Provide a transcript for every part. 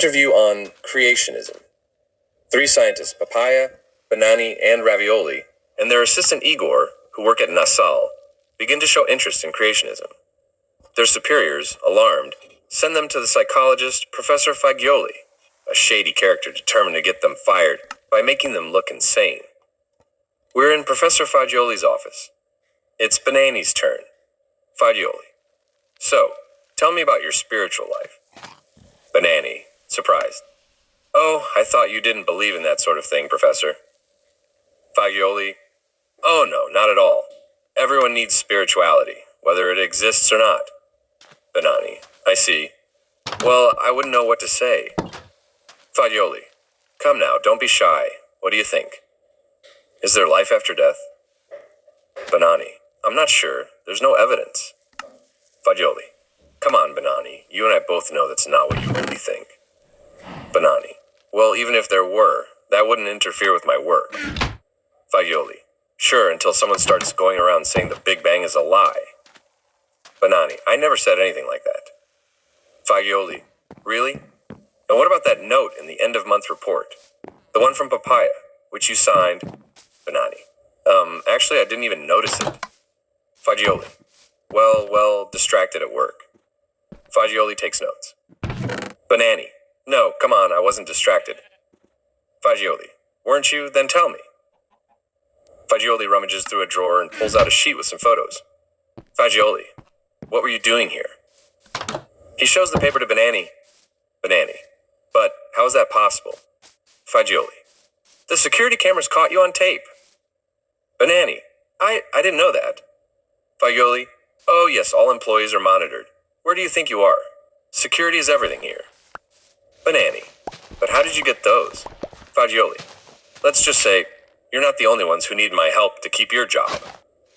interview on creationism. 3 scientists, Papaia, Banani, and Ravioli, and their assistant Igor, who work at Nassau, begin to show interest in creationism. Their superiors, alarmed, send them to the psychologist Professor Fagioli, a shady character determined to get them fired by making them look insane. We're in Professor Fagioli's office. It's Banani's turn. Fagioli. So, tell me about your spiritual life. Banani, surprised. Oh, I thought you didn't believe in that sort of thing, Professor. Fagioli. Oh no, not at all. Everyone needs spirituality, whether it exists or not. Banani. I see. Well, I wouldn't know what to say. Fagioli. Come now, don't be shy. What do you think? Is there life after death? Banani. I'm not sure. There's no evidence. Fagioli. Come on, Banani. You and I both know that's not what you really think. Banani. Well, even if there were, that wouldn't interfere with my work. Fagioli. Sure, until someone starts going around saying the Big Bang is a lie. Banani. I never said anything like that. Fagioli. Really? And what about that note in the end-of-month report? The one from Papaia, which you signed? Banani. Actually, I didn't even notice it. Fagioli. Well, distracted at work. Fagioli takes notes. Banani. No, come on, I wasn't distracted. Fagioli. Weren't you? Then tell me. Fagioli rummages through a drawer and pulls out a sheet with some photos. Fagioli. What were you doing here? He shows the paper to Banani. Banani. But how is that possible? Fagioli. The security cameras caught you on tape. Banani. I didn't know that. Fagioli. Oh yes, all employees are monitored. Where do you think you are? Security is everything here. Banani. But how did you get those? Fagioli. Let's just say, you're not the only ones who need my help to keep your job.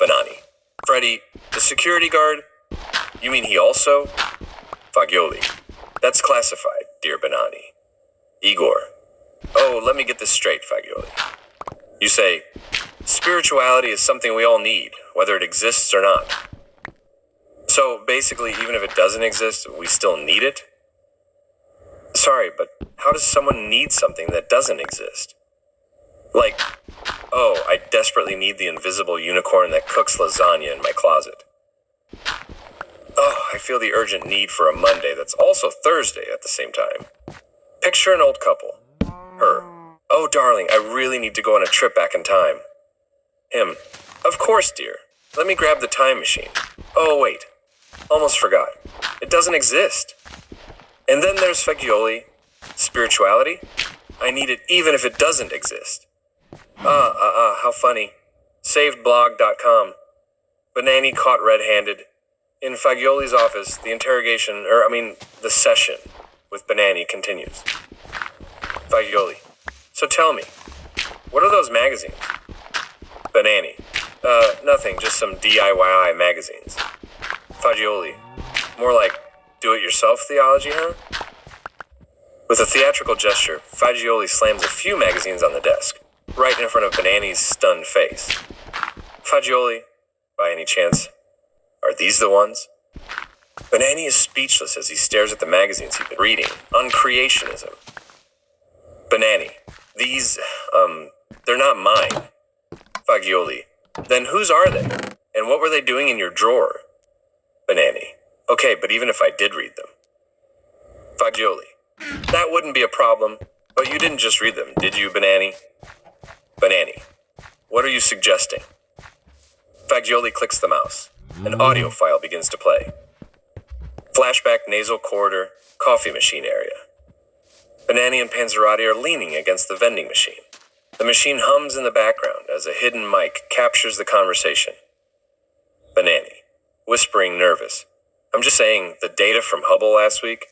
Banani. Freddy, the security guard? You mean he also? Fagioli. That's classified, dear Banani. Igor. Oh, let me get this straight, Fagioli. You say, spirituality is something we all need, whether it exists or not. So, basically, even if it doesn't exist, we still need it? Sorry, but how does someone need something that doesn't exist? Like, oh, I desperately need the invisible unicorn that cooks lasagna in my closet. Oh, I feel the urgent need for a Monday that's also Thursday at the same time. Picture an old couple. Her. Oh, darling, I really need to go on a trip back in time. Him. Of course, dear. Let me grab the time machine. Oh, wait. Almost forgot. It doesn't exist. And then there's Fagioli. Spirituality? I need it even if it doesn't exist. How funny. Savedblog.com. Banani caught red-handed. In Fagioli's office, the session with Banani continues. Fagioli. So tell me, what are those magazines? Banani. Nothing, just some DIY magazines. Fagioli. More like do-it-yourself theology, huh? With a theatrical gesture, Fagioli slams a few magazines on the desk, right in front of Banani's stunned face. Fagioli, by any chance, are these the ones? Banani is speechless as he stares at the magazines he's been reading on creationism. Banani, these, they're not mine. Fagioli, then whose are they? And what were they doing in your drawer? Banani, okay, but even if I did read them. Fagioli, that wouldn't be a problem, but you didn't just read them, did you, Banani? Banani, what are you suggesting? Fagioli clicks the mouse. An audio file begins to play. Flashback nasal corridor, coffee machine area. Banani and Panzerotti are leaning against the vending machine. The machine hums in the background as a hidden mic captures the conversation. Banani, whispering nervous. I'm just saying, the data from Hubble last week,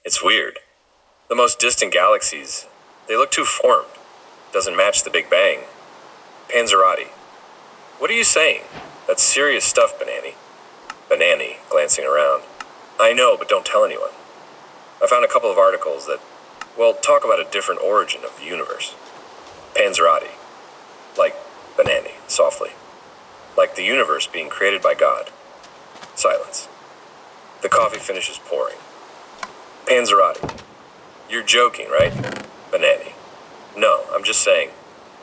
it's weird. The most distant galaxies, they look too formed. Doesn't match the Big Bang. Panzerotti, what are you saying? That's serious stuff, Banani. Banani, glancing around. I know, but don't tell anyone. I found a couple of articles that, well, talk about a different origin of the universe. Panzerotti. Like Banani, softly. Like the universe being created by God. Silence. The coffee finishes pouring. Panzerotti. You're joking, right? Banani. No, I'm just saying,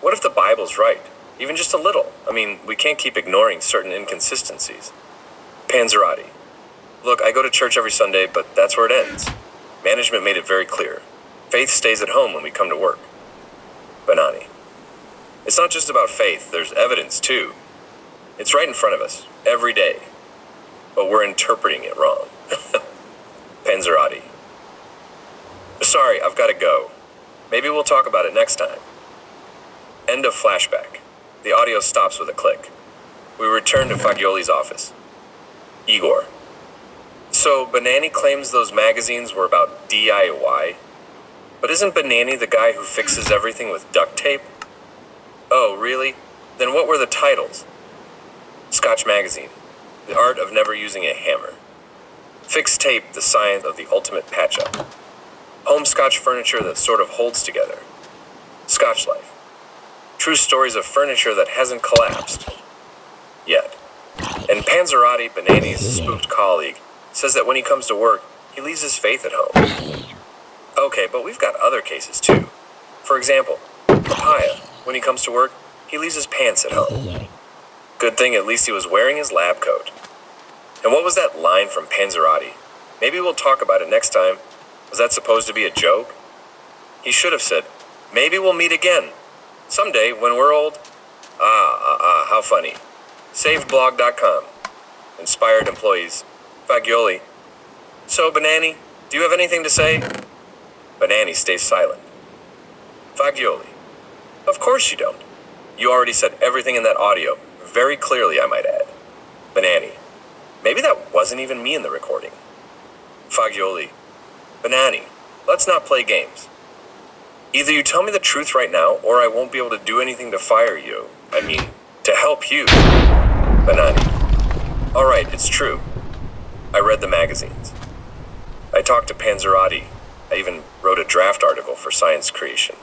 what if the Bible's right? Even just a little. I mean, we can't keep ignoring certain inconsistencies. Panzerotti. Look, I go to church every Sunday, but that's where it ends. Management made it very clear. Faith stays at home when we come to work. Banani. It's not just about faith, there's evidence too. It's right in front of us, every day. But we're interpreting it wrong. Panzerotti. Sorry, I've got to go. Maybe we'll talk about it next time. End of flashback. The audio stops with a click. We return to Fagioli's office. Igor. So, Banani claims those magazines were about DIY? But isn't Banani the guy who fixes everything with duct tape? Oh, really? Then what were the titles? Scotch Magazine. The Art of Never Using a Hammer. Fixed Tape, The Science of the Ultimate Patch-Up. Home Scotch Furniture that sort of holds together. Scotch Life. True stories of furniture that hasn't collapsed. Yet. And Panzerotti, Banani's spooked colleague, says that when he comes to work, he leaves his faith at home. Okay, but we've got other cases too. For example, Papaia, when he comes to work, he leaves his pants at home. Good thing at least he was wearing his lab coat. And what was that line from Panzerotti? Maybe we'll talk about it next time. Was that supposed to be a joke? He should have said, maybe we'll meet again. Someday, when we're old. How funny. SavedBlog.com. Inspired employees. Fagioli. So, Banani, do you have anything to say? Banani stays silent. Fagioli. Of course you don't. You already said everything in that audio. Very clearly, I might add. Banani. Maybe that wasn't even me in the recording. Fagioli. Banani, let's not play games. Either you tell me the truth right now, or I won't be able to do anything to fire you. I mean, to help you. Banani. All right, it's true. I read the magazines. I talked to Panzerotti. I even wrote a draft article for Science Creation.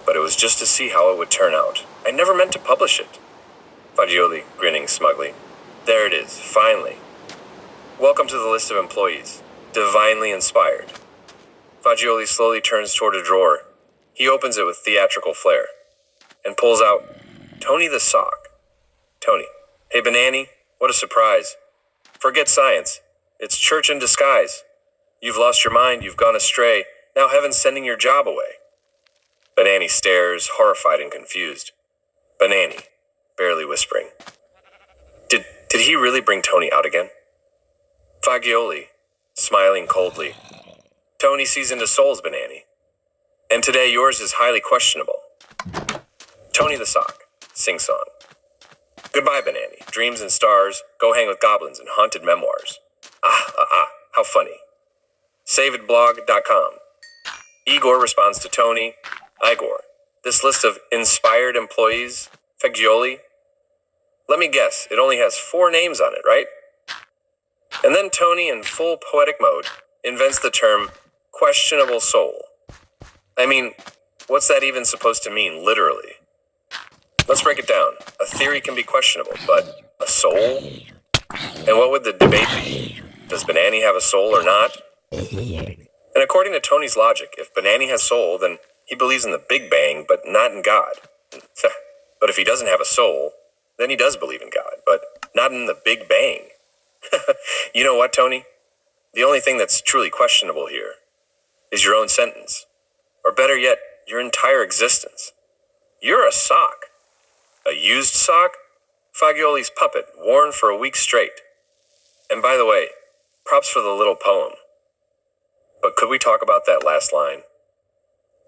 But it was just to see how it would turn out. I never meant to publish it. Fagioli, grinning smugly. There it is, finally. Welcome to the list of employees. Divinely inspired. Fagioli slowly turns toward a drawer. He opens it with theatrical flair and pulls out Tony the Sock. Tony. Hey, Banani, what a surprise. Forget science. It's church in disguise. You've lost your mind, you've gone astray. Now heaven's sending your job away. Banani stares, horrified and confused. Banani, barely whispering. Did he really bring Tony out again? Fagioli, smiling coldly. Tony sees into souls, Banani. And today yours is highly questionable. Tony the Sock, sing-song. Goodbye, Banani. Dreams and stars, go hang with goblins and haunted memoirs. How funny. SavedBlog.com. Igor responds to Tony. Igor, this list of inspired employees, Fagioli? Let me guess, it only has 4 names on it, right? And then Tony, in full poetic mode, invents the term questionable soul. I mean, what's that even supposed to mean, literally? Let's break it down. A theory can be questionable, but a soul? And what would the debate be? Does Banani have a soul or not? And according to Tony's logic, if Banani has soul, then he believes in the Big Bang, but not in God. But if he doesn't have a soul, then he does believe in God, but not in the Big Bang. You know what, Tony? The only thing that's truly questionable here is your own sentence. Or better yet, your entire existence. You're a sock. A used sock? Fagioli's puppet, worn for a week straight. And by the way, props for the little poem. But could we talk about that last line?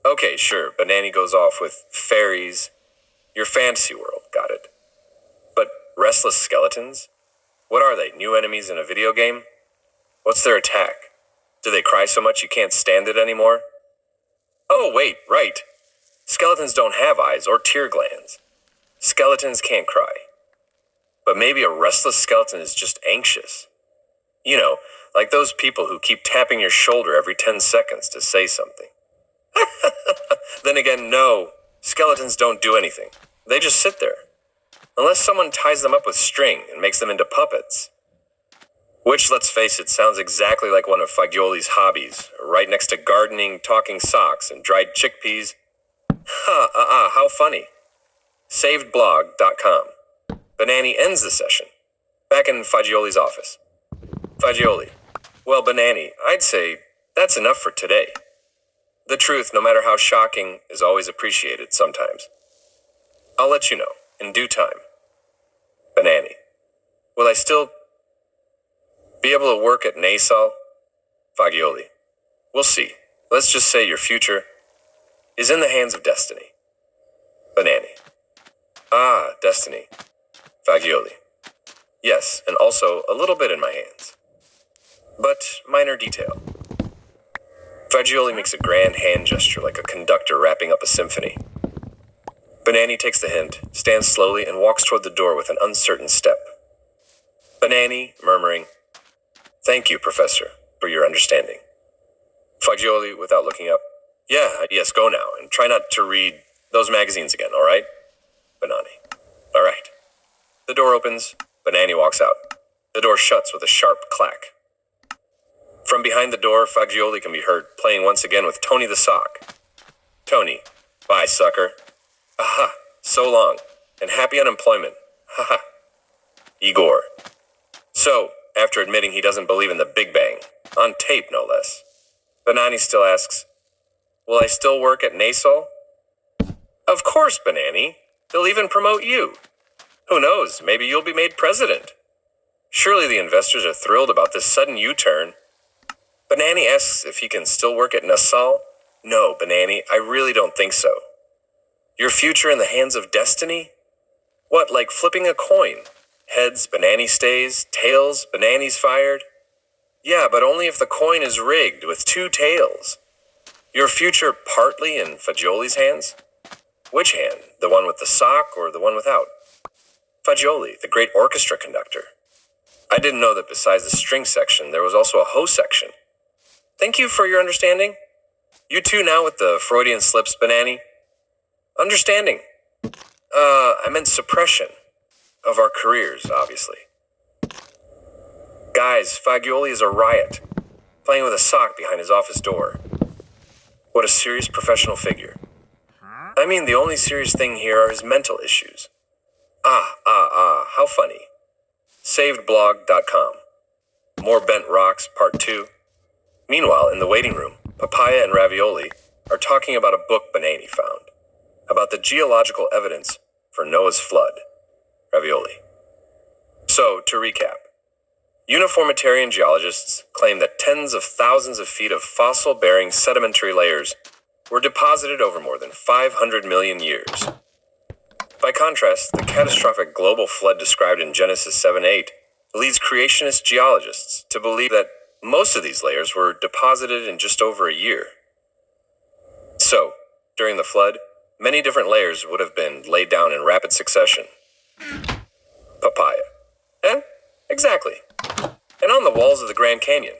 Okay, sure, Banani goes off with fairies. Your fantasy world, got it. But restless skeletons? What are they, new enemies in a video game? What's their attack? Do they cry so much you can't stand it anymore? Oh, wait, right. Skeletons don't have eyes or tear glands. Skeletons can't cry. But maybe a restless skeleton is just anxious. You know, like those people who keep tapping your shoulder every 10 seconds to say something. Then again, no, skeletons don't do anything. They just sit there. Unless someone ties them up with string and makes them into puppets. Which, let's face it, sounds exactly like one of Fagioli's hobbies, right next to gardening, talking socks, and dried chickpeas. How funny. SavedBlog.com. Banani ends the session. Back in Fagioli's office. Fagioli. Well, Banani, I'd say that's enough for today. The truth, no matter how shocking, is always appreciated sometimes. I'll let you know, in due time. Banani. Will I still be able to work at Nasal? Fagioli. We'll see. Let's just say your future is in the hands of destiny. Banani. Ah, destiny. Fagioli. Yes, and also a little bit in my hands. But minor detail. Fagioli makes a grand hand gesture like a conductor wrapping up a symphony. Banani takes the hint, stands slowly, and walks toward the door with an uncertain step. Banani, murmuring, "Thank you, Professor, for your understanding." Fagioli, without looking up, yes, go now, and try not to read those magazines again, all right? Banani. All right. The door opens, Banani walks out. The door shuts with a sharp clack. From behind the door, Fagioli can be heard playing once again with Tony the Sock. Tony. Bye, sucker. Aha, so long, and happy unemployment. Haha. Igor. So, after admitting he doesn't believe in the Big Bang, on tape no less, Banani still asks, will I still work at Nasal? Of course, Banani. They'll even promote you. Who knows, maybe you'll be made president. Surely the investors are thrilled about this sudden U-turn. Banani asks if he can still work at Nasal. No, Banani, I really don't think so. Your future in the hands of destiny? What, like flipping a coin? Heads, Banani stays, tails, Banani's fired? Yeah, but only if the coin is rigged with two tails. Your future partly in Fagioli's hands? Which hand? The one with the sock or the one without? Fagioli, the great orchestra conductor. I didn't know that besides the string section, there was also a hoe section. Thank you for your understanding. You too now with the Freudian slips, Banani? Understanding. I meant suppression. Of our careers, obviously. Guys, Fagioli is a riot. Playing with a sock behind his office door. What a serious professional figure. I mean, the only serious thing here are his mental issues. How funny. SavedBlog.com. More Bent Rocks, Part 2. Meanwhile, in the waiting room, Papaia and Ravioli are talking about a book Banani found. About the geological evidence for Noah's flood. Ravioli. So, to recap. Uniformitarian geologists claim that tens of thousands of feet of fossil-bearing sedimentary layers were deposited over more than 500 million years. By contrast, the catastrophic global flood described in Genesis 7:8 leads creationist geologists to believe that most of these layers were deposited in just over a year. So, during the flood, many different layers would have been laid down in rapid succession. Papaia. Exactly. And on the walls of the Grand Canyon,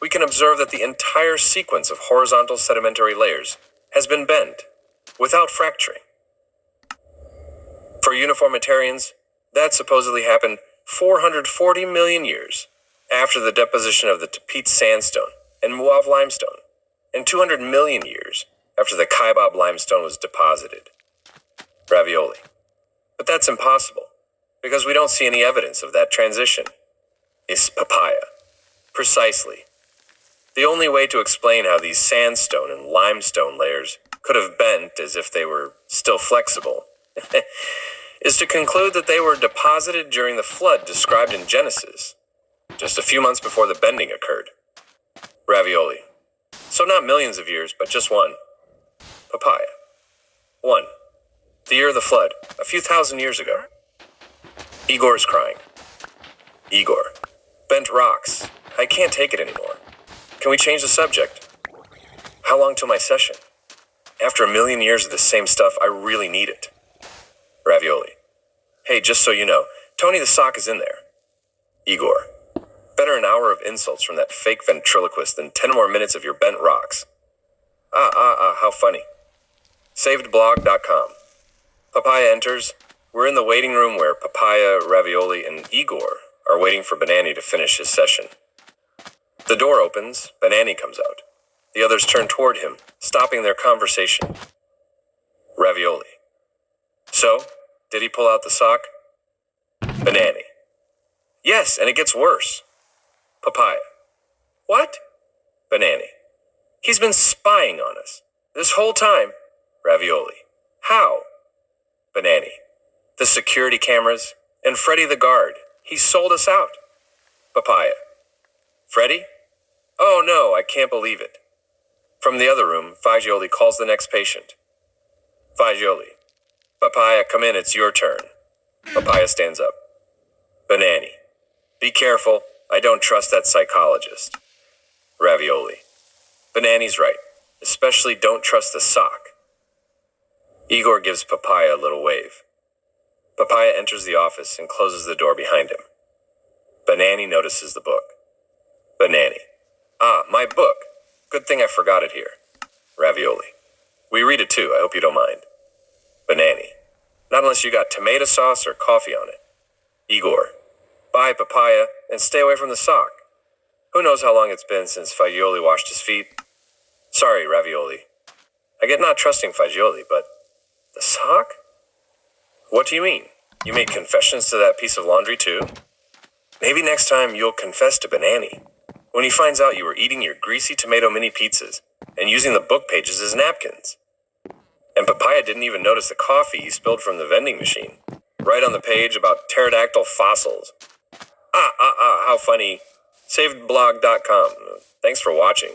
we can observe that the entire sequence of horizontal sedimentary layers has been bent, without fracturing. For uniformitarians, that supposedly happened 440 million years after the deposition of the Tapete sandstone and Muav limestone, and 200 million years after the Kaibab limestone was deposited. Ravioli. But that's impossible, because we don't see any evidence of that transition. Is Papaia. Precisely. The only way to explain how these sandstone and limestone layers could have bent as if they were still flexible is to conclude that they were deposited during the flood described in Genesis, just a few months before the bending occurred. Ravioli. So not millions of years, but just one. Papaia. 1. The year of the flood, a few thousand years ago. Igor is crying. Igor. Bent rocks. I can't take it anymore. Can we change the subject? How long till my session? After a million years of the same stuff, I really need it. Ravioli. Hey, just so you know, Tony the Sock is in there. Igor. Better an hour of insults from that fake ventriloquist than 10 more minutes of your bent rocks. How funny. SavedBlog.com. Papaia enters. We're in the waiting room where Papaia, Ravioli, and Igor are waiting for Banani to finish his session. The door opens, Banani comes out. The others turn toward him, stopping their conversation. Ravioli. So, did he pull out the sock? Banani. Yes, and it gets worse. Papaia. What? Banani. He's been spying on us. This whole time. Ravioli. How? Banani. The security cameras, and Freddy the guard. He sold us out. Papaia. Freddy? Oh no, I can't believe it. From the other room, Fagioli calls the next patient. Fagioli. Papaia, come in, it's your turn. Papaia stands up. Banani. Be careful, I don't trust that psychologist. Ravioli. Banani's right, especially don't trust the sock. Igor gives Papaia a little wave. Papaia enters the office and closes the door behind him. Banani notices the book. Banani. Ah, my book. Good thing I forgot it here. Ravioli. We read it too, I hope you don't mind. Banani. Not unless you got tomato sauce or coffee on it. Igor. Bye, Papaia, and stay away from the sock. Who knows how long it's been since Fagioli washed his feet? Sorry, Ravioli. I get not trusting Fagioli, but the sock? What do you mean? You made confessions to that piece of laundry too? Maybe next time you'll confess to Banani. When he finds out you were eating your greasy tomato mini pizzas and using the book pages as napkins. And Papaia didn't even notice the coffee he spilled from the vending machine. Right on the page about pterodactyl fossils. How funny. SavedBlog.com. Thanks for watching.